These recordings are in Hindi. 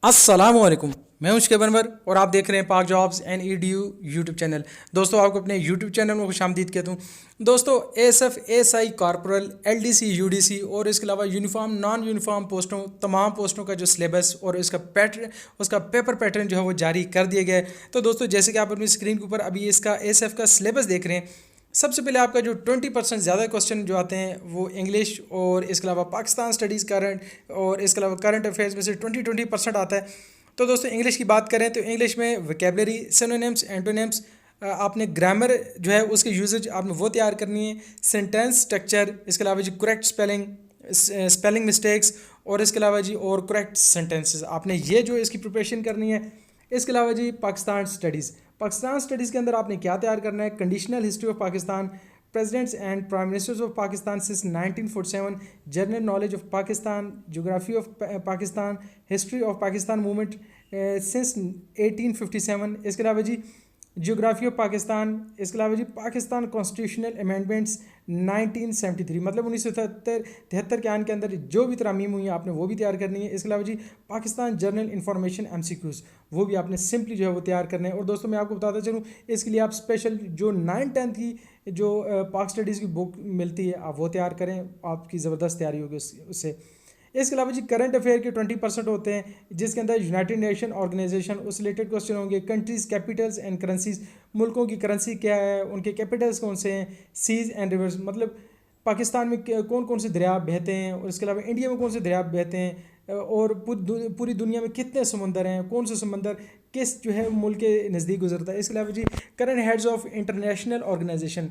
अस्सलामुअलैकुम। मैं हूं शिकैब अनवर और आप देख रहे हैं पाक jobs and EDU YouTube channel. दोस्तों आपको अपने यूट्यूब चैनल में खुशामदीद कहता हूं। दोस्तों ASF, ASI, corporal, LDC, UDC और इसके अलावा यूनिफॉर्म नॉन यूनिफॉर्म पोस्टों, तमाम पोस्टों का जो सिलेबस और इसका पैटर्न, उसका पेपर पैटर्न जो है वो जारी कर दिया गया है। तो दोस्तों जैसे कि आप अपनी स्क्रीन के ऊपर अभी इसका एएसएफ का सिलेबस देख रहे हैं, सबसे पहले आपका जो 20% ज़्यादा क्वेश्चन जो आते हैं वो इंग्लिश और इसके अलावा पाकिस्तान स्टडीज़ करंट और इसके अलावा करंट अफेयर्स में से 20% आता है। तो दोस्तों इंग्लिश की बात करें तो इंग्लिश में वोकेबलरी, सिनोनिम्स, एंटोनिम्स, आपने ग्रामर जो है उसके यूजेज आपने वो तैयार करनी है, सेंटेंस स्ट्रक्चर, इसके अलावा जी करेक्ट स्पेलिंग, स्पेलिंग मिस्टेक्स और इसके अलावा जी और करेक्ट सेंटेंसेस, आपने ये जो इसकी प्रिपरेशन करनी है। इसके अलावा जी पाकिस्तान स्टडीज़ के अंदर आपने क्या तैयार करना है, conditional history of Pakistan, presidents and prime ministers of Pakistan since 1947, general knowledge of Pakistan, geography of Pakistan, history of Pakistan movement since 1857। इसके अलावा जी ज्योग्राफी ऑफ पाकिस्तान, इसके अलावा जी पाकिस्तान कॉन्स्टिट्यूशनल अमेंडमेंट्स 1973, मतलब 1973 के आन के अंदर जो भी तरामीम हुई हैं आपने वो भी तैयार करनी है। इसके अलावा जी पाकिस्तान जर्नल इंफॉर्मेशन एमसीक्यूज़ वो भी आपने सिंपली जो है वो तैयार करने हैं। और दोस्तों मैं आपको बताता चलूँ, इसके लिए आप स्पेशल जो 9-10 की जो पाक स्टडीज़ की बुक मिलती है आप वो तैयार करें, आपकी ज़बरदस्त तैयारी होगी उससे। इसके अलावा जी करंट अफेयर के 20% होते हैं, जिसके अंदर यूनाइटेड नेशन ऑर्गेनाइजेशन उस रिलेटेड क्वेश्चन होंगे। कंट्रीज़, कैपिटल्स एंड करेंसीज, मुल्कों की करेंसी क्या है, उनके कैपिटल्स कौन से हैं। सीज एंड रिवर्स, मतलब पाकिस्तान में कौन कौन से दरिया बहते हैं, और इसके अलावा इंडिया में कौन से दरिया बहते हैं, और पूरी दुनिया में कितने समंदर हैं, कौन से समंदर किस जो है मुल्क के नज़दीक गुजरता है। इसके अलावा जी current heads of international organization.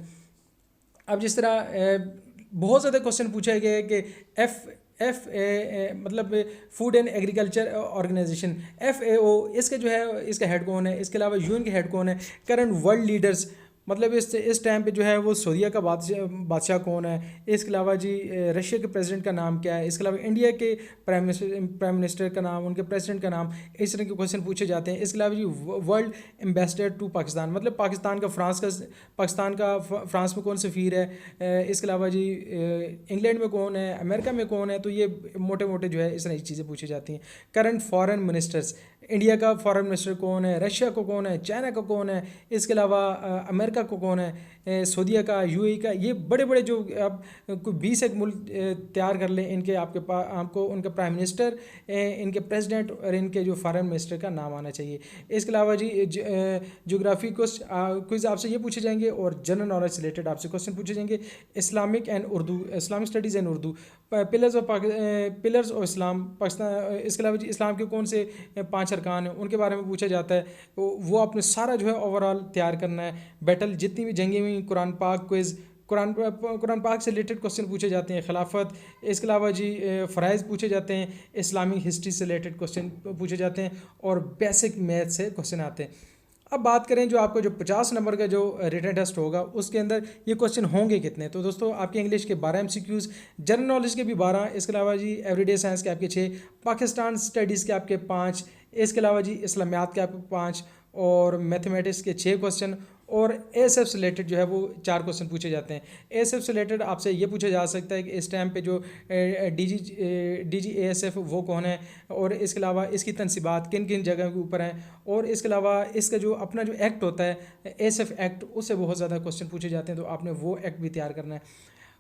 अब जिस तरह बहुत ज़्यादा क्वेश्चन पूछा गया है कि मतलब food and agriculture organisation, FAO, इसके जो है इसका हेड कौन है। इसके अलावा UN के हेड कौन है। करंट वर्ल्ड लीडर्स, मतलब इस टाइम पे जो है वो सऊदीया का बादशाह कौन है। इसके अलावा जी रशिया के प्रेसिडेंट का नाम क्या है। इसके अलावा इंडिया के प्राइम मिनिस्टर का नाम, उनके प्रेसिडेंट का नाम, इस तरह के क्वेश्चन पूछे जाते हैं। इसके अलावा जी वर्ल्ड एम्बेसडर टू पाकिस्तान, मतलब पाकिस्तान का फ्रांस में कौन सफ़ीर है। इसके अलावा जी इंग्लैंड में कौन है, अमेरिका में कौन है। तो ये मोटे मोटे जो है इस तरह की चीज़ें पूछी जाती हैं। करंट फॉरेन मिनिस्टर्स, इंडिया का फॉरेन मिनिस्टर कौन है, रशिया को कौन है, चाइना का कौन है, इसके अलावा अमेरिका को कौन है, सऊदीया का, UAE का। ये बड़े बड़े जो आप कोई 20 एक मुल्क तैयार कर लें, इनके आपके पास आपको उनका प्राइम मिनिस्टर, इनके प्रेसिडेंट और इनके जो फॉरेन मिनिस्टर का नाम आना चाहिए। इसके अलावा जी ज्योग्राफी क्विज आपसे ये पूछे जाएंगे और जनरल नॉलेज से रिलेटेड आपसे क्वेश्चन पूछे जाएंगे। Islamic studies and Urdu, pillars of Islam Pakistan. इसके अलावा जी इस्लाम के कौन से 5 अरकान हैं उनके बारे में पूछा जाता है। वो आपने सारा जो है ओवरऑल तैयार करना है। बैटल जितनी भी जंगें हुई, कुरान पाक क्विज़, कुरान पाक से रिलेटेड क्वेश्चन पूछे जाते हैं। खिलाफत, इसके अलावा जी फ़राइज़ पूछे जाते हैं। इस्लामिक हिस्ट्री से रिलेटेड क्वेश्चन पूछे जाते हैं और बेसिक मैथ से क्वेश्चन आते हैं। अब बात करें जो आपका जो 50 नंबर का जो रिटन टेस्ट होगा उसके अंदर ये क्वेश्चन होंगे कितने। तो दोस्तों आपके इंग्लिश के 12 MCQs, जनरल नॉलेज के भी 12, इसके अलावा जी एवरीडे साइंस के आपके 6, पाकिस्तान स्टडीज़ के आपके 5, इसके अलावा जी इस्लामियात के आपके 5 और मैथमेटिक्स के 6 क्वेश्चन, और ASF से रिलेटेड जो है वो 4 क्वेश्चन पूछे जाते हैं। ASF से रिलेटेड आपसे ये पूछा जा सकता है कि इस टाइम पे जो DG ASF वो कौन है, और इसके अलावा इसकी तनसीबात किन किन जगह के ऊपर हैं, और इसके अलावा इसका जो अपना जो एक्ट होता है ASF एक्ट, उससे बहुत ज़्यादा क्वेश्चन पूछे जाते हैं। तो आपने वो एक्ट भी तैयार करना है।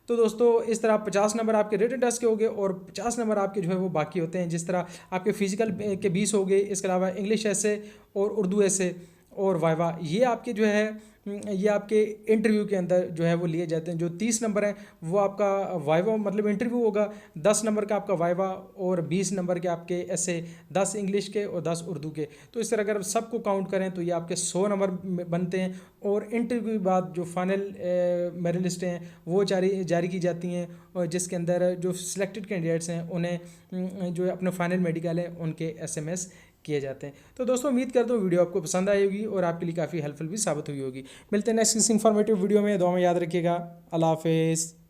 तो दोस्तों इस तरह 50 नंबर आपके रिटन टेस्ट के हो गए और 50 नंबर आपके जो है वो बाकी होते हैं। जिस तरह आपके फिजिकल के 20 हो गए, इसके अलावा इंग्लिश ऐसे और उर्दू ऐसे और वाइवा, ये आपके जो है ये आपके इंटरव्यू के अंदर जो है वो लिए जाते हैं। जो 30 नंबर हैं वो आपका वाइवा मतलब इंटरव्यू होगा, 10 नंबर का आपका वाइवा और 20 नंबर के आपके ऐसे, 10 इंग्लिश के और 10 उर्दू के। तो इस तरह अगर आप सबको काउंट करें तो ये आपके 100 नंबर बनते हैं। और इंटरव्यू के बाद जो फाइनल मेरिट लिस्टें हैं वो जारी की जाती हैं, और जिसके अंदर जो सिलेक्टेड कैंडिडेट्स हैं उन्हें जो अपने फाइनल मेडिकल है उनके SMS किए जाते हैं। तो दोस्तों उम्मीद करता हूँ वीडियो आपको पसंद आई होगी और आपके लिए काफ़ी हेल्पफुल भी साबित हुई होगी। मिलते हैं नेक्स्ट इस इंफॉर्मेटिव वीडियो में। दुआ में याद रखिएगा। अल्लाह हाफिज़।